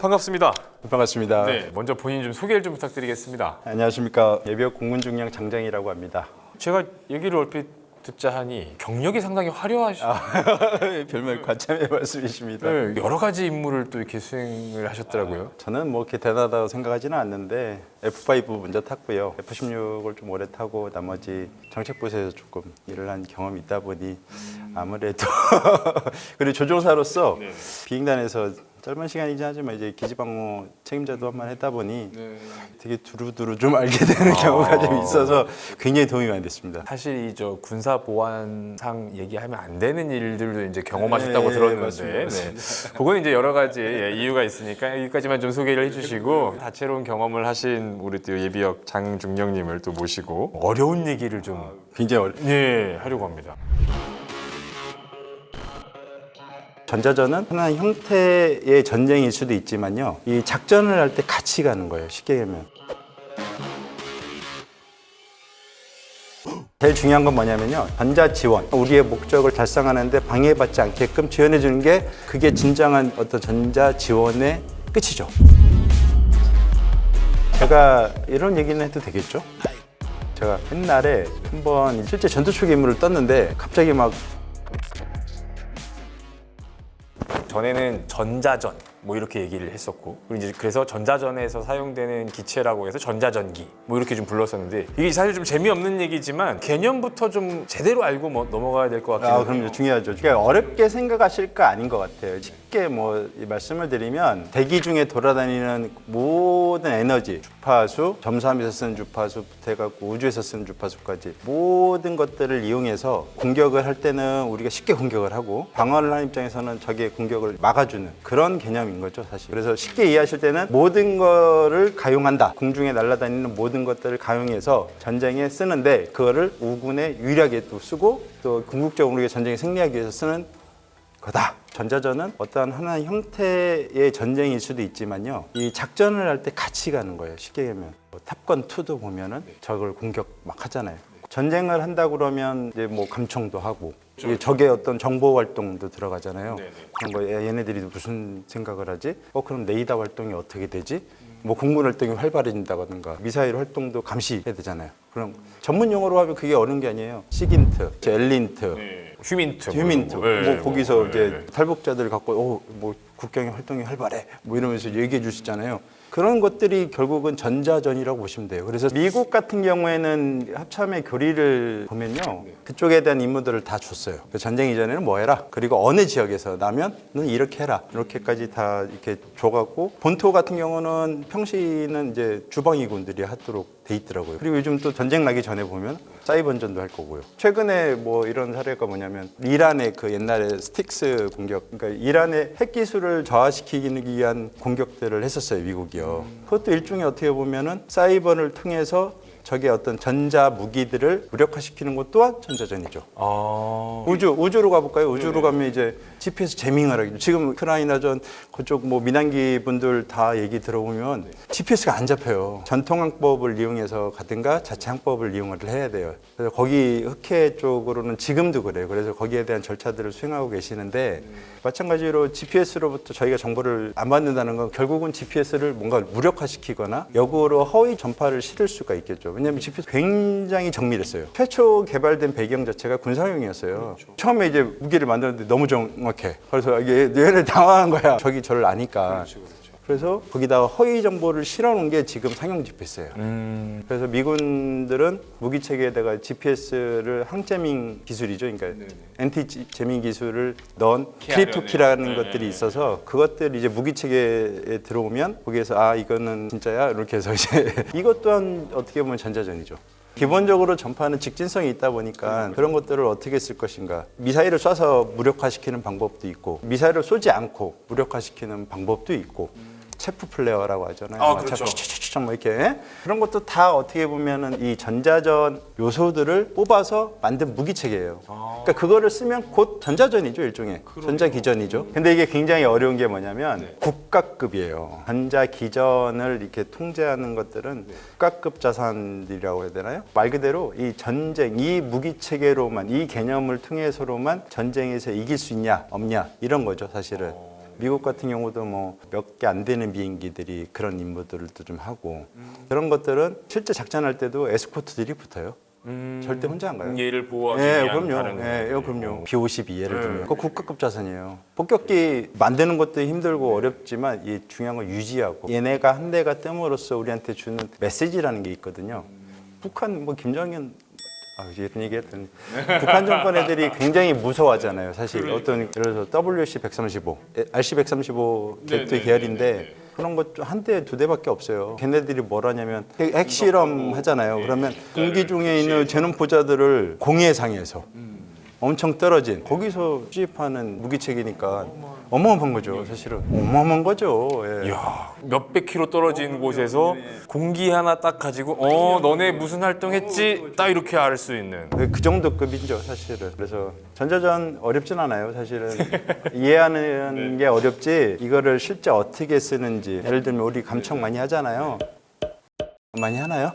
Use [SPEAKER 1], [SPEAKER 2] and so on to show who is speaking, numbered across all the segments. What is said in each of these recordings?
[SPEAKER 1] 반갑습니다.
[SPEAKER 2] 반갑습니다.
[SPEAKER 1] 네, 먼저 본인 좀 소개를 좀 부탁드리겠습니다.
[SPEAKER 2] 안녕하십니까. 예비역 공군중령 장정이라고 합니다.
[SPEAKER 1] 제가 얘기를 얼핏 듣자 하니 경력이 상당히 화려하시고
[SPEAKER 2] 별말 관참의 말씀이십니다.
[SPEAKER 1] 네, 여러 가지 임무를 또 이렇게 수행을 하셨더라고요.
[SPEAKER 2] 저는 뭐 이렇게 대단하다고 생각하지는 않는데 F5 먼저 탔고요. F16을 좀 오래 타고 나머지 정책부서에서 조금 일을 한 경험이 있다 보니 아무래도 그리고 조종사로서
[SPEAKER 1] 네.
[SPEAKER 2] 비행단에서 짧은 시간이긴 하지만 이제 기지방어 책임자도 한 번 했다 보니 되게 두루두루 좀 알게 되는 경우가 좀 있어서 굉장히 도움이 많이 됐습니다.
[SPEAKER 1] 사실 이 저 군사 보안상 얘기하면 안 되는 일들도 이제 경험하셨다고 들었는데,
[SPEAKER 2] 맞습니다.
[SPEAKER 1] 그건 이제 여러 가지 이유가 있으니까 여기까지만 좀 소개를 해주시고 다채로운 경험을 하신 우리 또 예비역 장중령님을 또 모시고 어려운 얘기를 좀
[SPEAKER 2] 굉장히
[SPEAKER 1] 하려고 합니다.
[SPEAKER 2] 전자전은 하나의 형태의 전쟁일 수도 있지만요. 이 작전을 할 때 같이 가는 거예요. 쉽게 얘기하면. 제일 중요한 건 뭐냐면요. 전자 지원. 우리의 목적을 달성하는데 방해받지 않게끔 지원해 주는 게 그게 진정한 어떤 전자 지원의 끝이죠. 제가 이런 얘기는 해도 되겠죠? 제가 옛날에 한번 실제 전투 초기 임무를 떴는데 갑자기 막
[SPEAKER 1] 전에는 전자전 뭐 이렇게 얘기를 했었고, 그리고 이제 그래서 전자전에서 사용되는 기체라고 해서 전자전기 뭐 이렇게 좀 불렀었는데, 이게 사실 좀 재미없는 얘기지만 개념부터 좀 제대로 알고 뭐 넘어가야 될 것 같긴 해요.
[SPEAKER 2] 그럼요. 중요하죠. 그러니까 어렵게 생각하실 거 아닌 것 같아요. 쉽게 뭐 말씀을 드리면 대기 중에 돌아다니는 모든 에너지, 주파수, 잠수함에서 쓰는 주파수부터 해갖고 우주에서 쓰는 주파수까지 모든 것들을 이용해서 공격을 할 때는 우리가 쉽게 공격을 하고, 방어를 하는 입장에서는 적의 공격을 막아주는 그런 개념인 거죠, 사실. 그래서 쉽게 이해하실 때는 모든 거를 가용한다. 공중에 날아다니는 모든 것들을 가용해서 전쟁에 쓰는데, 그거를 우군에 유리하게 또 쓰고 또 궁극적으로 우리가 전쟁에 승리하기 위해서 쓰는 거다. 전자전은 어떠한 하나의 형태의 전쟁일 수도 있지만요. 이 작전을 할 때 같이 가는 거예요. 쉽게 얘기하면. 탑건2도 보면은 적을 공격 막 하잖아요. 전쟁을 한다 그러면 이제 뭐 감청도 하고 적의 어떤 정보 활동도 들어가잖아요. 그런 거 얘네들이 무슨 생각을 하지? 그럼 레이더 활동이 어떻게 되지? 뭐 공군 활동이 활발해진다든가 미사일 활동도 감시해야 되잖아요. 그럼 전문 용어로 하면 그게 어려운 게 아니에요. 시긴트, 엘린트, 휴민트. 뭐 거기서 이제 탈북자들 갖고 뭐 국경의 활동이 활발해. 뭐 이러면서 얘기해 주시잖아요. 그런 것들이 결국은 전자전이라고 보시면 돼요. 그래서 미국 같은 경우에는 합참의 교리를 보면요, 그쪽에 대한 임무들을 다 줬어요. 전쟁 이전에는 뭐 해라, 그리고 어느 지역에서 나면 넌 이렇게 해라, 이렇게까지 다 이렇게 줘갖고, 본토 같은 경우는 평시는 이제 주방위군들이 하도록 돼 있더라고요. 그리고 요즘 또 전쟁 나기 전에 보면 사이버전도 할 거고요. 최근에 뭐 이런 사례가 뭐냐면 이란의 그 옛날에 스틱스 공격, 그러니까 이란의 핵 기술을 저하시키기 위한 공격들을 했었어요, 미국이요. 그것도 일종의 어떻게 보면은 사이버를 통해서 적의 어떤 전자 무기들을 무력화시키는 것 또한 전자전이죠. 우주로 가볼까요? 우주로 가면 이제 GPS 재밍을 하겠죠. 지금 우크라이나전 그쪽 뭐 민항기 분들 다 얘기 들어보면 GPS가 안 잡혀요. 전통 항법을 이용해서 가든가 자체 항법을 이용을 해야 돼요. 그래서 거기 흑해 쪽으로는 지금도 그래요. 그래서 거기에 대한 절차들을 수행하고 계시는데, 마찬가지로 GPS로부터 저희가 정보를 안 받는다는 건 결국은 GPS를 뭔가 무력화시키거나 역으로 허위 전파를 실을 수가 있겠죠. 왜냐하면 GPS 굉장히 정밀했어요. 최초 개발된 배경 자체가 군사용이었어요. 처음에 이제 무기를 만드는데 너무 정확해. 그래서 이게 얘네 당황한 거야. 적이 저를 아니까. 그래서 거기다가 허위 정보를 실어놓은 게 지금 상용 GPS예요. 그래서 미군들은 무기 체계에다가 GPS를 항제밍 기술이죠. 그러니까 엔티 제밍 기술을 넣은 크립토키라는 것들이 있어서, 그것들 이제 무기 체계에 들어오면 거기에서 이거는 진짜야 이렇게 해서 이제 이것 또한 어떻게 보면 전자전이죠. 기본적으로 전파는 직진성이 있다 보니까 그런 것들을 어떻게 쓸 것인가. 미사일을 쏴서 무력화시키는 방법도 있고, 미사일을 쏘지 않고 무력화시키는 방법도 있고, 체프 플레어라고 하잖아요.
[SPEAKER 1] 그렇죠.
[SPEAKER 2] 뭐 이렇게 그런 것도 다 어떻게 보면은 이 전자전 요소들을 뽑아서 만든 무기 체계예요. 그러니까 그거를 쓰면 곧 전자전이죠, 일종의. 전자기전이죠. 근데 이게 굉장히 어려운 게 뭐냐면 국가급이에요. 전자기전을 이렇게 통제하는 것들은 국가급 자산이라고 해야 되나요? 말 그대로 이 전쟁, 이 무기 체계로만, 이 개념을 통해서로만 전쟁에서 이길 수 있냐 없냐 이런 거죠, 사실은. 미국 같은 경우도 뭐 몇 개 안 되는 비행기들이 그런 임무들도 좀 하고 그런 것들은 실제 작전할 때도 에스코트들이 붙어요. 절대 혼자 안 가요.
[SPEAKER 1] 얘를 보호하기
[SPEAKER 2] 예,
[SPEAKER 1] 위한
[SPEAKER 2] 그럼요.
[SPEAKER 1] 다른
[SPEAKER 2] 예,
[SPEAKER 1] 애들.
[SPEAKER 2] 그럼요. B-52 예를 들면 그 국가급 자산이에요. 폭격기 만드는 것도 힘들고 어렵지만 이 중요한 건 유지하고 얘네가 한 대가 뜸으로써 우리한테 주는 메시지라는 게 있거든요. 북한 뭐 김정은 이런 얘기했더니 북한 정권 애들이 굉장히 무서워하잖아요. 사실 어떤 예를 들어서 WC-135, RC-135 격투 계열인데 그런 것 한 대, 두 대밖에 없어요. 걔네들이 뭘 하냐면 핵실험 하잖아요. 그러면 공기 중에 있는 제논포자들을 공해상에서 엄청 떨어진 거기서 수집하는 무기체계니까 어마어마한 거죠. 사실은 어마어마한 거죠. 예.
[SPEAKER 1] 이야, 몇백 킬로 떨어진 곳에서 공기 하나 딱 가지고 너네 무슨 활동했지? 딱 이렇게 알 수 있는.
[SPEAKER 2] 그 정도 급이죠, 사실은. 그래서 전자전 어렵진 않아요, 사실은. 이해하는 게 어렵지 이거를 실제 어떻게 쓰는지. 예를 들면 우리 감청 많이 하잖아요. 많이 하나요?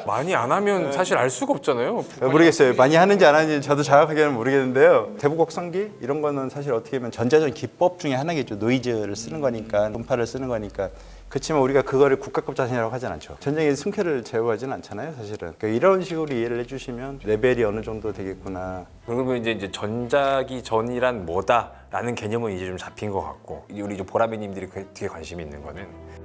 [SPEAKER 1] 많이 안 하면 사실 알 수가 없잖아요.
[SPEAKER 2] 모르겠어요. 많이 하는지 안 하는지 저도 정확하게는 모르겠는데요. 대북 곡성기 이런 거는 사실 어떻게 보면 전자전 기법 중에 하나겠죠. 노이즈를 쓰는 거니까, 음파를 쓰는 거니까. 그렇지만 우리가 그거를 국가급 자산이라고 하진 않죠. 전쟁에 승패를 제어하지는 않잖아요, 사실은. 그러니까 이런 식으로 이해를 해주시면 레벨이 어느 정도 되겠구나.
[SPEAKER 1] 그러면 이제 전자기 전이란 뭐다라는 개념은 이제 좀 잡힌 것 같고, 우리 이제 보라매님들이 되게 관심이 있는 거는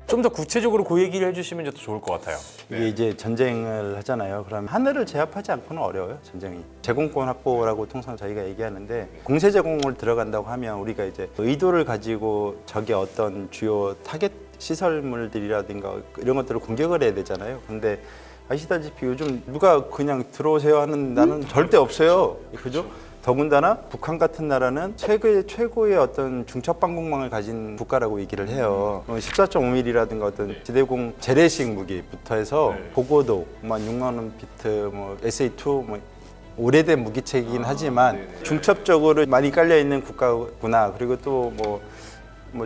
[SPEAKER 1] 좀 더 구체적으로 그 얘기를 해주시면 더 좋을 것 같아요.
[SPEAKER 2] 이게 이제 전쟁을 하잖아요. 그러면 하늘을 제압하지 않고는 어려워요, 전쟁이. 제공권 확보라고 통상 저희가 얘기하는데 공세 제공을 들어간다고 하면 우리가 이제 의도를 가지고 적의 어떤 주요 타겟 시설물들이라든가 이런 것들을 공격을 해야 되잖아요. 근데 아시다시피 요즘 누가 그냥 들어오세요 하는 나는 절대 없어요. 그죠? 더군다나 북한 같은 나라는 최고의 어떤 중첩방공망을 가진 국가라고 얘기를 해요. 14.5mm라든가 어떤 지대공 재래식 무기부터 해서 고고도 6만 원 비트, SA2 오래된 무기체이긴 하지만 중첩적으로 많이 깔려 있는 국가구나. 그리고 또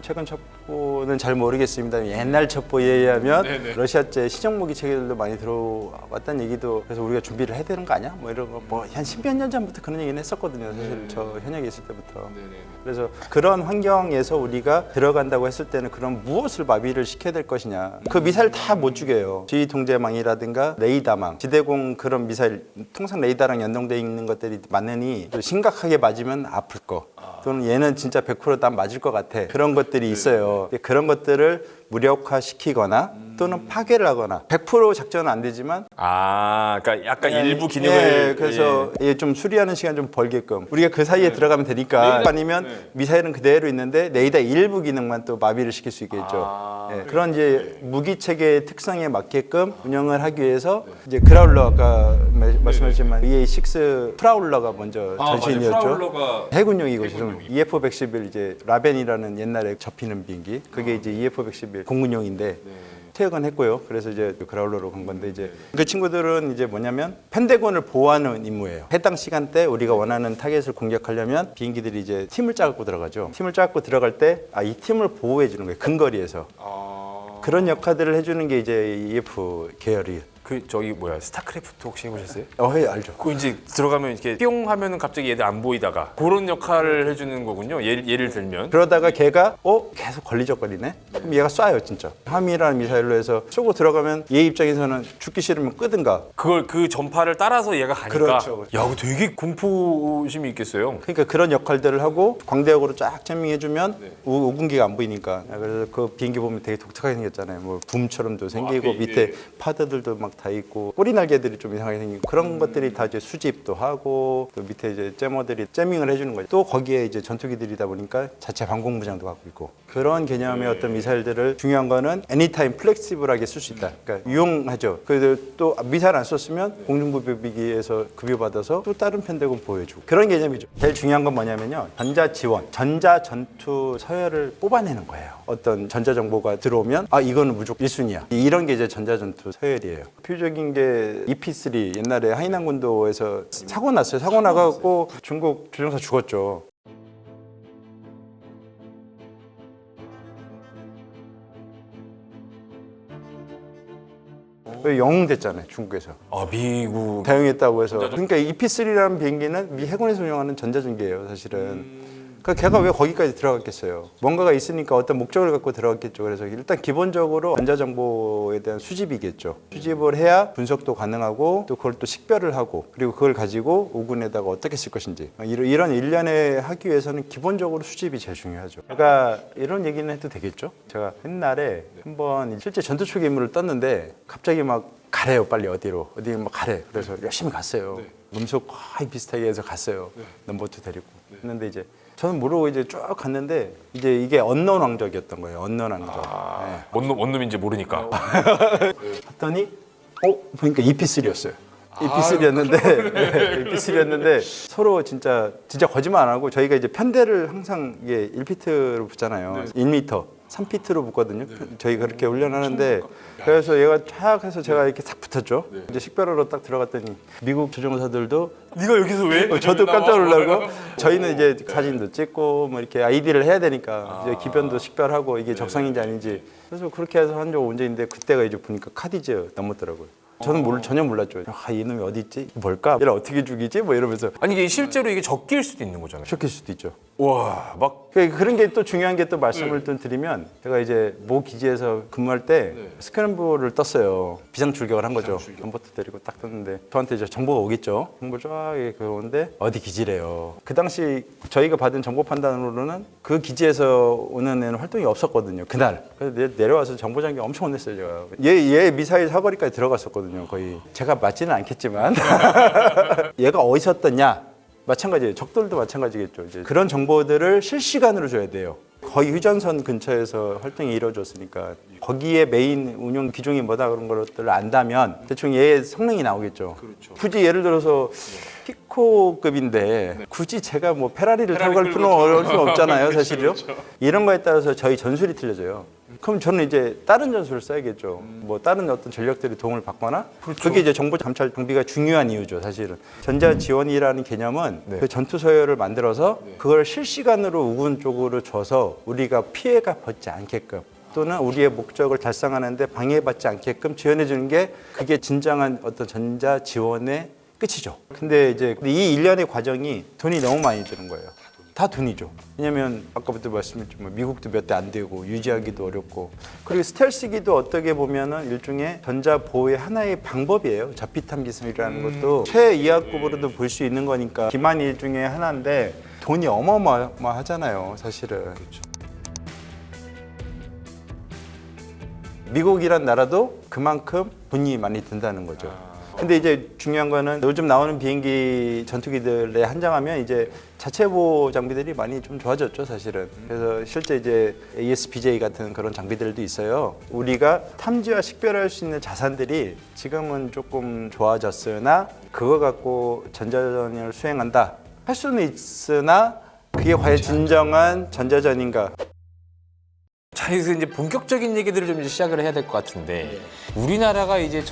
[SPEAKER 2] 최근 첩보는 잘 모르겠습니다. 옛날 첩보에 의하면 러시아제 시정무기 체계들도 많이 들어왔다는 얘기도 그래서 우리가 준비를 해야 되는 거 아니야? 이런 거 한 10몇 년 전부터 그런 얘기는 했었거든요. 사실 저 현역에 있을 때부터. 그래서 그런 환경에서 우리가 들어간다고 했을 때는 그런 무엇을 마비를 시켜야 될 것이냐. 그 미사일 다 못 죽여요. 지휘 통제망이라든가 레이더망, 지대공 그런 미사일 통상 레이더랑 연동돼 있는 것들이 많으니 심각하게 맞으면 아플 거. 또는 얘는 진짜 100%다 맞을 것 같아. 그런 것들이 있어요. 그런 것들을 무력화시키거나 또는 파괴를 하거나 100% 작전은 안 되지만
[SPEAKER 1] 그러니까 약간 일부 기능을
[SPEAKER 2] 그래서 좀 수리하는 시간 좀 벌게끔 우리가 그 사이에 들어가면 되니까 아니면 미사일은 그대로 있는데 레이더 일부 기능만 또 마비를 시킬 수 있겠죠. 그런 이제 무기 체계의 특성에 맞게끔 운영을 하기 위해서 이제 그라울러 아까 말씀하셨지만 EA6 프라울러가 먼저 전신이었죠. 해군용이고 EF-111 이제 라벤이라는 옛날에 접히는 비행기 그게 이제 EF-111 공군용인데 퇴역은 했고요. 그래서 이제 그라울러로 간 건데 이제 그 친구들은 이제 뭐냐면 펜데곤을 보호하는 임무예요. 해당 시간대 우리가 원하는 타겟을 공격하려면 비행기들이 이제 팀을 짜갖고 들어가죠. 팀을 짜갖고 들어갈 때 이 팀을 보호해 주는 거예요. 근거리에서. 그런 역할들을 해주는 게 이제 EF 계열이.
[SPEAKER 1] 스타크래프트 혹시 해보셨어요?
[SPEAKER 2] 알죠.
[SPEAKER 1] 그 이제 들어가면 이렇게 뿅 하면은 갑자기 얘들 안 보이다가 그런 역할을 해주는 거군요. 예를 들면
[SPEAKER 2] 그러다가 걔가 계속 걸리적거리네. 그럼 얘가 쏴요 진짜. 하미라는 미사일로 해서 쏘고 들어가면 얘 입장에서는 죽기 싫으면 끄든가.
[SPEAKER 1] 그걸 그 전파를 따라서 얘가 가니까.
[SPEAKER 2] 그렇죠.
[SPEAKER 1] 야, 그거 되게 공포심이 있겠어요.
[SPEAKER 2] 그러니까 그런 역할들을 하고 광대역으로 쫙 제밍해주면 오군기가 안 보이니까. 그래서 그 비행기 보면 되게 독특하게 생겼잖아요. 붐처럼도 생기고 밑에 파드들도 막 다 있고 꼬리 날개들이 좀 이상하게 생기고 그런 것들이 다 이제 수집도 하고 또 밑에 이제 째머들이 째밍을 해주는 거죠. 또 거기에 이제 전투기들이다 보니까 자체 방공무장도 갖고 있고 그런 개념의 어떤 미사일들을 중요한 거는 애니타임 플렉시블하게 쓸 수 있다. 그러니까 유용하죠. 그래도 또 미사일 안 썼으면 공중부비기에서 급여받아서 또 다른 편대군 보여주고 그런 개념이죠. 제일 중요한 건 뭐냐면요. 전자 지원, 전자 전투 서열을 뽑아내는 거예요. 어떤 전자 정보가 들어오면 이거는 무조건 1순위야. 이런 게 이제 전자 전투 서열이에요. 표적인 게 EP3 옛날에 하이난군도에서 사고 났어요. 사고 나가고 중국 조종사 죽었죠. 왜 영웅됐잖아요, 중국에서.
[SPEAKER 1] 아 미국
[SPEAKER 2] 사용했다고 해서. 그러니까 EP3라는 비행기는 미 해군에서 운영하는 전자전기예요, 사실은. 그러니까 걔가 왜 거기까지 들어갔겠어요? 뭔가가 있으니까 어떤 목적을 갖고 들어갔겠죠. 그래서 일단 기본적으로 전자정보에 대한 수집이겠죠. 수집을 해야 분석도 가능하고 또 그걸 또 식별을 하고 그리고 그걸 가지고 오군에다가 어떻게 쓸 것인지 이런 일련에 하기 위해서는 기본적으로 수집이 제일 중요하죠. 그러니까 이런 얘기는 해도 되겠죠? 제가 옛날에 한번 실제 전투 초기 임무를 떴는데 갑자기 막 가래요, 빨리 어디로 막 가래. 그래서 열심히 갔어요. 음속 거의 비슷하게 해서 갔어요. 넘버2 데리고. 했는데 이제 저는 모르고 이제 쭉 갔는데 이제 이게 언노운 왕적이었던 거예요. 언노운 왕적.
[SPEAKER 1] 뭔 놈인지 모르니까.
[SPEAKER 2] 봤더니 보니까 EP3였어요. EP3였는데 EP3였는데 서로 진짜 거짓말 안 하고 저희가 이제 편대를 항상 이게 1피트로 붙잖아요. 1m. 3피트로 붙거든요. 저희가 그렇게 훈련하는데 그래서 얘가 쫙 해서 제가 이렇게 싹 붙었죠. 이제 식별하러 딱 들어갔더니 미국 조종사들도
[SPEAKER 1] 네가 여기서 왜?
[SPEAKER 2] 저도 깜짝 놀라고 저희는 이제 사진도 찍고 뭐 이렇게 아이디를 해야 되니까 이제 기변도 식별하고 이게 적성인지 아닌지 그래서 그렇게 해서 한 적 언제인데 그때가 이제 보니까 카디즈 넘었더라고요. 저는 전혀 몰랐죠. 이놈이 어디 있지? 뭘까? 얘를 어떻게 죽이지? 뭐 이러면서
[SPEAKER 1] 아니 이게 실제로 이게 적기일 수도 있는 거잖아요.
[SPEAKER 2] 쇼킬 수도 있죠.
[SPEAKER 1] 와, 막
[SPEAKER 2] 그런 게 또 중요한 게 또 말씀을 좀 드리면 제가 이제 모 기지에서 근무할 때 스크램블을 떴어요. 비상 출격을 한 거죠. 넘버트 데리고 딱 떴는데 저한테 이제 정보가 오겠죠. 정보 쫙 이렇게 오는데 어디 기지래요. 그 당시 저희가 받은 정보 판단으로는 그 기지에서 오는 애는 활동이 없었거든요. 그날. 그래서 내려와서 정보 장비 엄청 혼냈어요. 제가. 얘 미사일 사거리까지 들어갔었거든요. 거의. 제가 맞지는 않겠지만 얘가 어디서 떴냐. 마찬가지예요. 적들도 마찬가지겠죠. 이제 그런 정보들을 실시간으로 줘야 돼요. 거의 휴전선 근처에서 활동이 이루어졌으니까 거기에 메인 운용 기종이 뭐다 그런 것들을 안다면 대충 얘의 성능이 나오겠죠. 굳이 예를 들어서 피코급인데 굳이 제가 뭐 페라리를 타고 갈 필요는 어려울 수 없잖아요, 사실요. 이런 거에 따라서 저희 전술이 틀려져요. 그럼 저는 이제 다른 전술을 써야겠죠. 뭐 다른 어떤 전력들이 도움을 받거나 그게 이제 정보 감찰 장비가 중요한 이유죠, 사실은. 전자 지원이라는 개념은 그 전투 서열을 만들어서 그걸 실시간으로 우군 쪽으로 줘서 우리가 피해가 받지 않게끔 또는 우리의 목적을 달성하는데 방해받지 않게끔 지원해 주는 게 그게 진정한 어떤 전자 지원의 끝이죠. 근데 이제 이 일련의 과정이 돈이 너무 많이 드는 거예요. 다 돈이죠. 왜냐면 아까부터 말씀했지만 미국도 몇 대 안 되고 유지하기도 어렵고 그리고 스텔스기도 어떻게 보면은 일종의 전자 보호의 하나의 방법이에요. 자피탐 기술이라는 것도 최이하급으로도 볼 수 있는 거니까 기만 일종의 하나인데 돈이 어마어마하잖아요, 사실은. 그렇죠. 미국이란 나라도 그만큼 돈이 많이 든다는 거죠. 근데 이제 중요한 거는 요즘 나오는 비행기 전투기들에 한정하면 이제 자체보호 장비들이 많이 좀 좋아졌죠, 사실은. 그래서 실제 이제 ASPJ 같은 그런 장비들도 있어요. 우리가 탐지와 식별할 수 있는 자산들이 지금은 조금 좋아졌으나 그거 갖고 전자전을 수행한다 할 수는 있으나 그게 과연 진정한 전자전인가?
[SPEAKER 1] 자, 여기서 이제 본격적인 얘기들을 좀 이제 시작을 해야 될 것 같은데 우리나라가 이제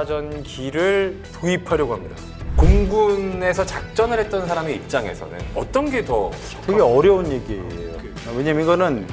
[SPEAKER 1] 전자전기를 도입하려고 합니다. 공군에서 작전을 했던 사람의 입장에서는 어떤 게 더
[SPEAKER 2] 되게 어려운 얘기예요. 왜냐면 이거는